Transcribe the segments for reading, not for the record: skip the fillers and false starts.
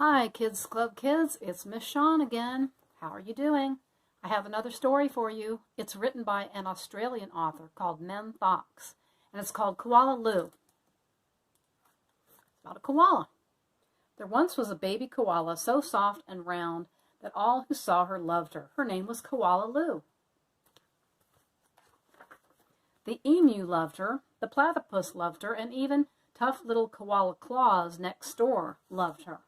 Hi, Kids Club kids. It's Miss Shawn again. How are you doing? I have another story for you. It's written by an Australian author called Mem Fox, and it's called Koala Lou. It's about a koala. There once was a baby koala so soft and round that all who saw her loved her. Her name was Koala Lou. The emu loved her, the platypus loved her, and even tough little koala Claus next door loved her.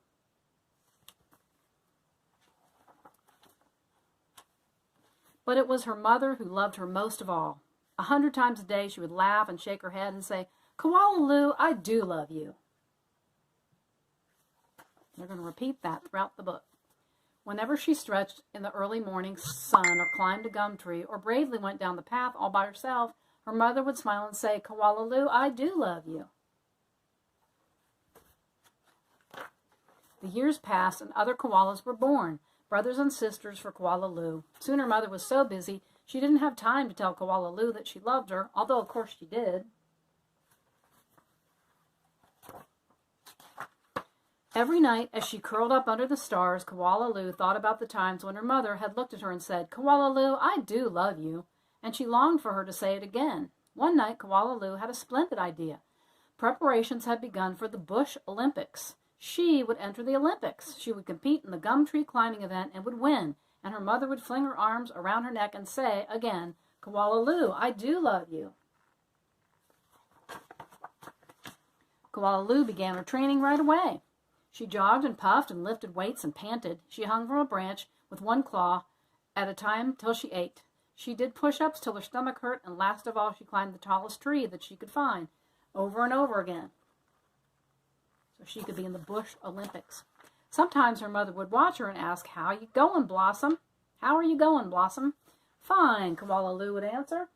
But it was her mother who loved her most of all. 100 times a day she would laugh and shake her head and say, "Koala Lou, I do love you." They're going to repeat that throughout the book. Whenever she stretched in the early morning sun or climbed a gum tree or bravely went down the path all by herself, her mother would smile and say, "Koala Lou, I do love you." The years passed and other koalas were born, brothers and sisters for Koala Lou. Soon her mother was so busy she didn't have time to tell Koala Lou that she loved her, although of course she did. Every night as she curled up under the stars, Koala Lou thought about the times when her mother had looked at her and said, "Koala Lou, I do love you," and she longed for her to say it again. One night Koala Lou had a splendid idea. Preparations had begun for the Bush Olympics. She would enter the Olympics. She would compete in the gum tree climbing event and would win. And her mother would fling her arms around her neck and say again, "Koala Lou, I do love you." Koala Lou began her training right away. She jogged and puffed and lifted weights and panted. She hung from a branch with one claw at a time till she ached. She did push-ups till her stomach hurt, and last of all she climbed the tallest tree that she could find, over and over again, so she could be in the Bush Olympics. Sometimes her mother would watch her and ask, "How you going, Blossom? How are you going, Blossom?" "Fine," Koala Lou would answer.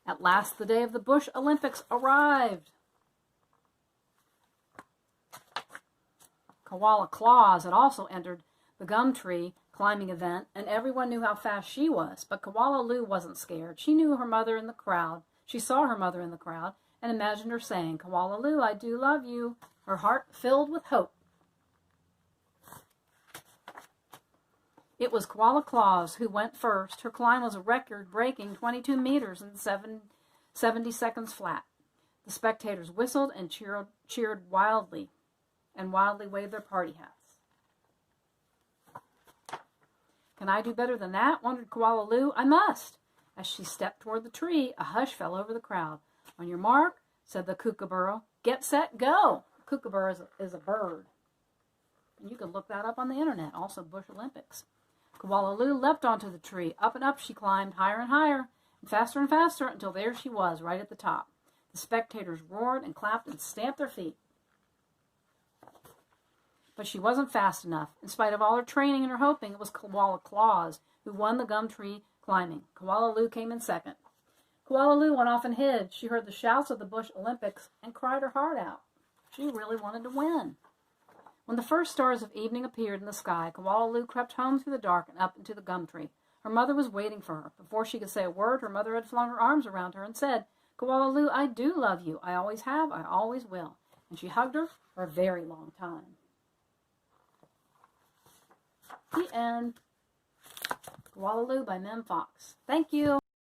At last the day of the Bush Olympics arrived. Koala Claus had also entered the gum tree climbing event, and everyone knew how fast she was. But Koala Lou wasn't scared. She knew her mother in the crowd. She saw her mother in the crowd and imagined her saying, "Koala Lou, I do love you," her heart filled with hope. It was Koala Claus who went first. Her climb was a record-breaking 22 meters in 70 seconds flat. The spectators whistled and cheered wildly, and wildly waved their party hats. "Can I do better than that?" wondered Koala Lou. "I must." As she stepped toward the tree, a hush fell over the crowd. "On your mark," said the kookaburra. "Get set, go." A kookaburra is a bird. And you can look that up on the internet, also Bush Olympics. Koala Lou leapt onto the tree. Up and up she climbed, higher and higher, and faster, until there she was, right at the top. The spectators roared and clapped and stamped their feet. But she wasn't fast enough. In spite of all her training and her hoping, it was Koala Claus who won the gum tree climbing. Koala Lou came in second. Koala Lou went off and hid. She heard the shouts of the Bush Olympics and cried her heart out. She really wanted to win. When the first stars of evening appeared in the sky, Koala Lou crept home through the dark and up into the gum tree. Her mother was waiting for her. Before she could say a word, her mother had flung her arms around her and said, "Koala Lou, I do love you. I always have. I always will." And she hugged her for a very long time. The end. Koala Lou by Mem Fox. Thank you.